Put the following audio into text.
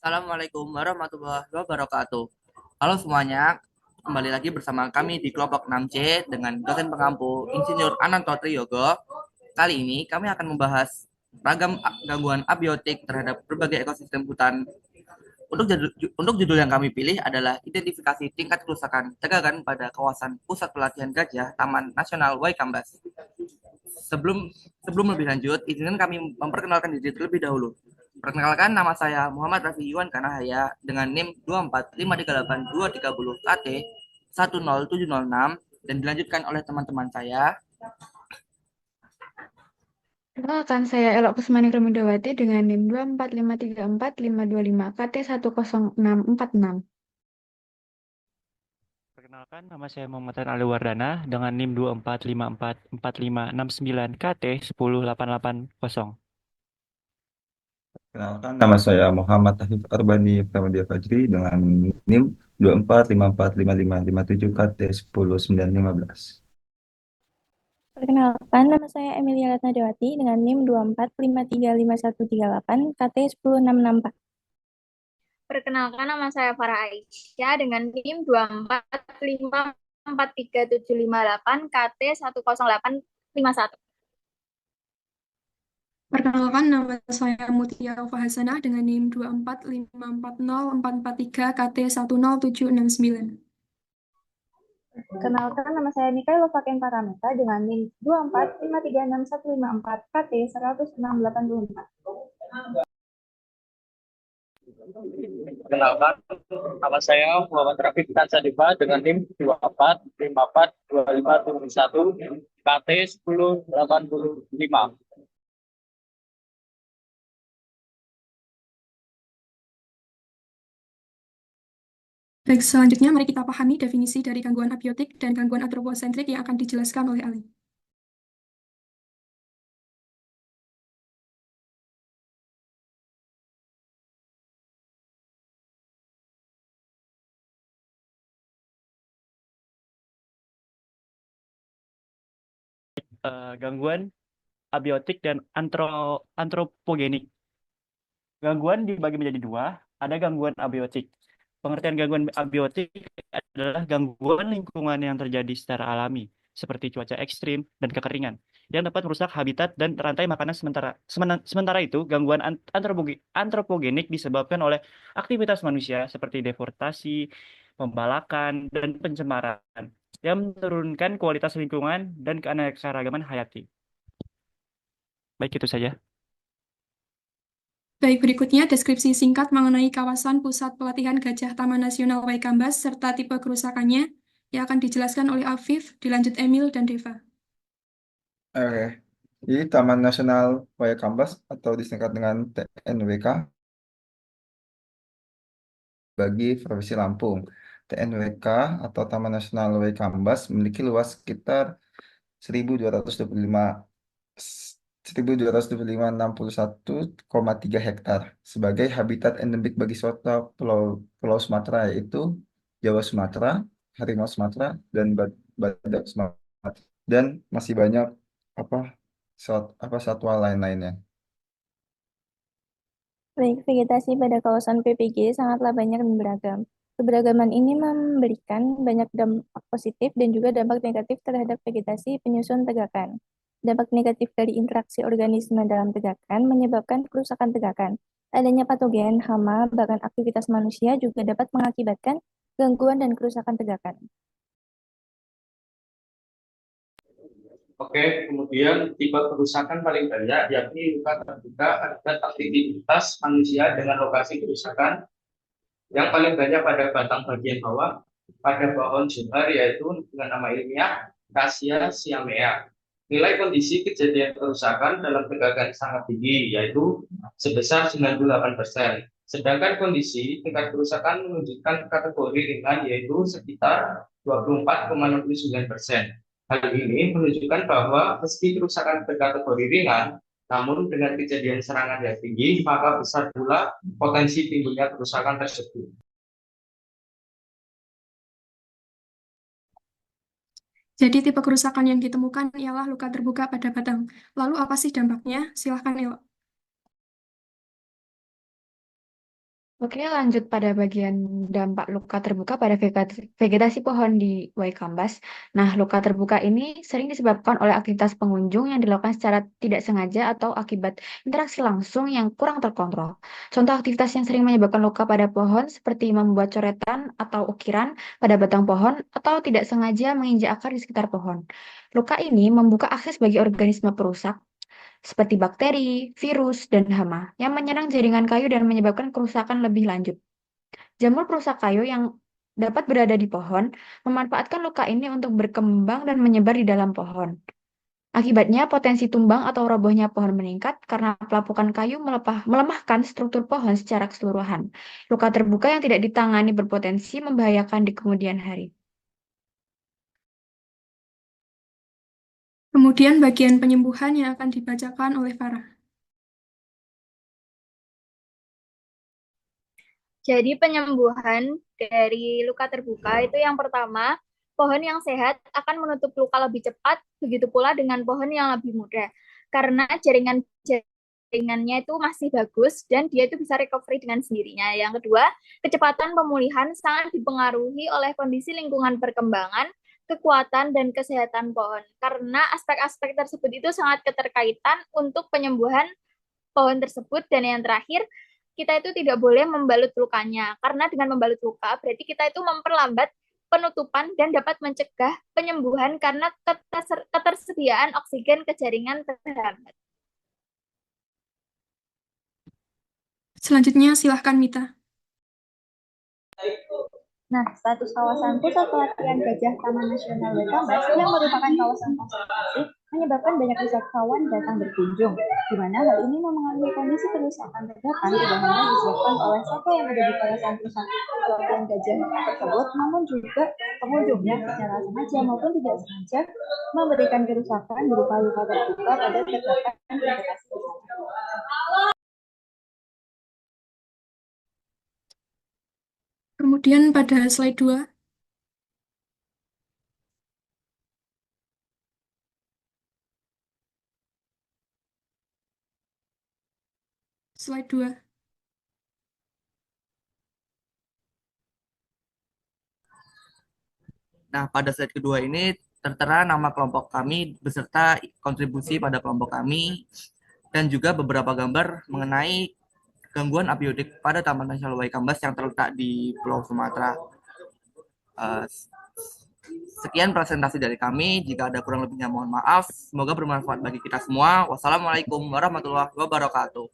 Assalamualaikum warahmatullahi wabarakatuh. Halo semuanya, kembali lagi bersama kami di kelompok 6C dengan dosen pengampu Insinyur Ananto Triyogo. Kali ini kami akan membahas ragam gangguan abiotik terhadap berbagai ekosistem hutan. Untuk judul yang kami pilih adalah identifikasi tingkat kerusakan tegakan pada kawasan pusat pelatihan gajah Taman Nasional Waikambas. Sebelum sebelum lebih lanjut, izinkan kami memperkenalkan diri terlebih dahulu. Perkenalkan, nama saya Muhammad Rafi Yuwan Kanahaya dengan NIM 24538 KT 10706 dan dilanjutkan oleh teman-teman saya. Perkenalkan, saya Elok Kusmani Remudawati dengan NIM 245344525 KT 10646. Perkenalkan, nama saya Muhammad Ali Wardana dengan NIM 2454456 KT 10880. Kenalkan, nama saya Muhammad Tahif Arbani Pramadya Fajri dengan NIM 245455557 KT 10915. Perkenalkan, nama saya Emilia Ratnadewati dengan NIM 245355138 KT 10664. Perkenalkan, nama saya Farah Aisyah dengan NIM 245433758 KT 10851. Perkenalkan, nama saya Mutia Alfa Hasanah dengan NIM 245404443 KT 10769. Kenalkan, nama saya Mikaela Faken Paramita dengan NIM 245365154 KT 10684. Kenalkan, nama saya Muhammad Rafiq Tansadeva dengan NIM 2454251 KT 10805. Baik, selanjutnya mari kita pahami definisi dari gangguan abiotik dan gangguan antroposentrik yang akan dijelaskan oleh Ali. Gangguan abiotik dan antropogenik. Gangguan dibagi menjadi dua, ada gangguan abiotik. Pengertian gangguan abiotik adalah gangguan lingkungan yang terjadi secara alami, seperti cuaca ekstrim dan kekeringan, yang dapat merusak habitat dan rantai makanan sementara. Sementara itu, gangguan antropogenik disebabkan oleh aktivitas manusia seperti deforestasi, pembalakan, dan pencemaran, yang menurunkan kualitas lingkungan dan keanekaragaman hayati. Baik, itu saja. Baik, berikutnya deskripsi singkat mengenai kawasan pusat pelatihan gajah Taman Nasional Waikambas serta tipe kerusakannya yang akan dijelaskan oleh Afif, dilanjut Emil dan Deva. Oke, jadi Taman Nasional Waikambas atau disingkat dengan TNWK bagi Provinsi Lampung. TNWK atau Taman Nasional Waikambas memiliki luas sekitar 1.225 1.225,61,3 hektar sebagai habitat endemik bagi suatu pulau Pulau Sumatera, yaitu Jawa Sumatera, Harimau Sumatera, dan Badak Sumatera, dan masih banyak apa satwa lain-lainnya. Baik, vegetasi pada kawasan PPG sangatlah banyak dan beragam. Keberagaman ini memberikan banyak dampak positif dan juga dampak negatif terhadap vegetasi penyusun tegakan. Dampak negatif dari interaksi organisme dalam tegakan menyebabkan kerusakan tegakan. Adanya patogen, hama, bahkan aktivitas manusia juga dapat mengakibatkan gangguan dan kerusakan tegakan. Oke, kemudian tipe kerusakan paling banyak yakni luka terbuka akibat aktivitas manusia dengan lokasi kerusakan yang paling banyak pada batang bagian bawah pada pohon johar, yaitu dengan nama ilmiah Cassia siamea. Nilai kondisi kejadian kerusakan dalam tegakan sangat tinggi, yaitu sebesar 98%. Sedangkan kondisi tingkat kerusakan menunjukkan kategori ringan, yaitu sekitar 24,69%. Hal ini menunjukkan bahwa meski kerusakan berkategori ringan, namun dengan kejadian serangan yang tinggi, maka besar pula potensi timbulnya kerusakan tersebut. Jadi tipe kerusakan yang ditemukan ialah luka terbuka pada batang. Lalu apa sih dampaknya? Silahkan, Elo. Oke, lanjut pada bagian dampak luka terbuka pada vegetasi pohon di Waikambas. Nah, luka terbuka ini sering disebabkan oleh aktivitas pengunjung yang dilakukan secara tidak sengaja atau akibat interaksi langsung yang kurang terkontrol. Contoh aktivitas yang sering menyebabkan luka pada pohon seperti membuat coretan atau ukiran pada batang pohon atau tidak sengaja menginjak akar di sekitar pohon. Luka ini membuka akses bagi organisme perusak seperti bakteri, virus, dan hama yang menyerang jaringan kayu dan menyebabkan kerusakan lebih lanjut. Jamur perusak kayu yang dapat berada di pohon memanfaatkan luka ini untuk berkembang dan menyebar di dalam pohon. Akibatnya, potensi tumbang atau robohnya pohon meningkat karena pelapukan kayu melemahkan struktur pohon secara keseluruhan. Luka terbuka yang tidak ditangani berpotensi membahayakan di kemudian hari. Kemudian bagian penyembuhan yang akan dibacakan oleh Farah. Jadi penyembuhan dari luka terbuka itu yang pertama, pohon yang sehat akan menutup luka lebih cepat, begitu pula dengan pohon yang lebih muda. Karena jaringannya itu masih bagus dan dia itu bisa recovery dengan sendirinya. Yang kedua, kecepatan pemulihan sangat dipengaruhi oleh kondisi lingkungan perkembangan, kekuatan dan kesehatan pohon. Karena aspek-aspek tersebut itu sangat keterkaitan untuk penyembuhan pohon tersebut. Dan yang terakhir, kita itu tidak boleh membalut lukanya. Karena dengan membalut luka, berarti kita itu memperlambat penutupan dan dapat mencegah penyembuhan karena ketersediaan oksigen ke jaringan terhambat. Selanjutnya, silahkan Mita. Nah, status kawasan Pusat Pelatihan Gajah Taman Nasional Waikambas yang merupakan kawasan konservasi menyebabkan banyak wisatawan datang berkunjung, di mana hal ini memengaruhi kondisi kerusakan terdapat tidak hanya disebabkan oleh satwa yang ada di kawasan pusat pelatihan gajah tersebut, namun juga pengunjung yang secara sengaja maupun tidak sengaja memberikan kerusakan berupa luka terbuka pada terdapat vegetasi di sana. Kemudian pada slide 2. Slide 2. Nah, pada slide kedua ini tertera nama kelompok kami beserta kontribusi pada kelompok kami dan juga beberapa gambar mengenai gangguan abiodik pada Taman Nasional Waikambas yang terletak di Pulau Sumatera. Sekian presentasi dari kami. Jika ada kurang lebihnya mohon maaf. Semoga bermanfaat bagi kita semua. Wassalamualaikum warahmatullahi wabarakatuh.